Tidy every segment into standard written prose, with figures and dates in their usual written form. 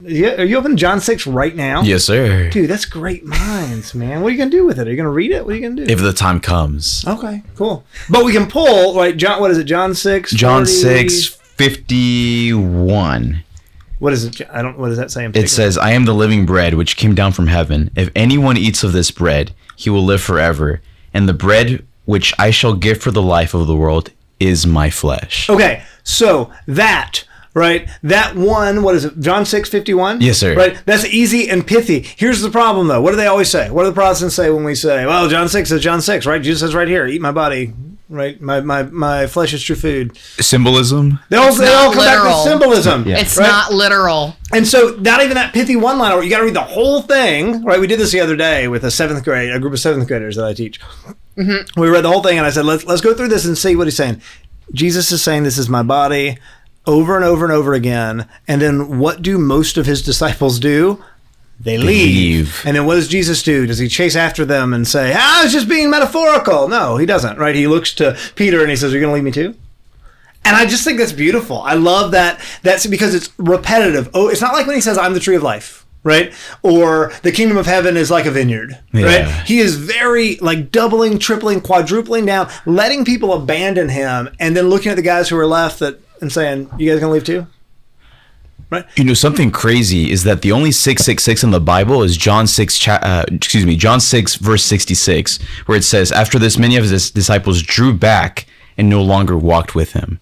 Yeah, are you opening John 6 right now? Yes, sir. Dude, that's great minds, man. What are you going to do with it? Are you going to read it? What are you going to do? If the time comes. Okay, cool. But we can pull, right, John, what is it, John 6? John 6:51. What is it? What does that say in particular? It says, I am the living bread which came down from heaven. If anyone eats of this bread, he will live forever. And the bread which I shall give for the life of the world is my flesh. Okay, so that... right? That one, what is it? John 6:51? Yes, sir. Right? That's easy and pithy. Here's the problem, though. What do they always say? What do the Protestants say when we say, well, John 6 is John 6, right? Jesus says right here, eat my body, right? My flesh is true food. Symbolism? They all come back to symbolism. Yeah. It's right? not literal. And so not even that pithy one-liner. You got to read the whole thing, right? We did this the other day with a group of seventh graders that I teach. Mm-hmm. We read the whole thing, and I said, let's go through this and see what he's saying. Jesus is saying, this is my body, over and over and over again. And then what do most of his disciples do? They leave. And then what does Jesus do? Does he chase after them and say, it's just being metaphorical? No, he doesn't, right? He looks to Peter and he says, you're going to leave me too? And I just think that's beautiful. I love that. That's because it's repetitive. Oh, it's not like when he says, I'm the tree of life, right? Or the kingdom of heaven is like a vineyard, right? He is very like doubling, tripling, quadrupling down, letting people abandon him, and then looking at the guys who are left and saying, you guys going to leave too? Right. You know, something crazy is that the only 666 in the Bible is John 6 verse 66, where it says, after this, many of his disciples drew back and no longer walked with him.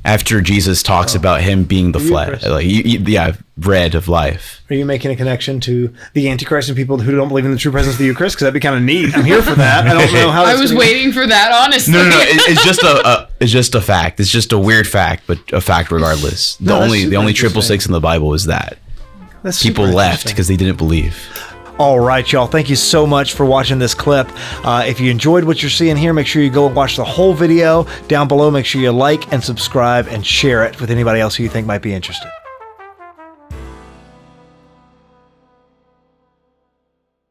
After Jesus talks about him being the flesh, bread of life. Are you making a connection to the Antichrist and people who don't believe in the true presence of the Eucharist? Because that'd be kind of neat. I'm here for that. I don't know how. I was waiting for that, honestly. No. It's just a fact. It's just a weird fact, but a fact regardless. The only 666 in the Bible is that people left because they didn't believe. All right, y'all. Thank you so much for watching this clip. If you enjoyed what you're seeing here, make sure you go and watch the whole video down below. Make sure you like and subscribe and share it with anybody else who you think might be interested.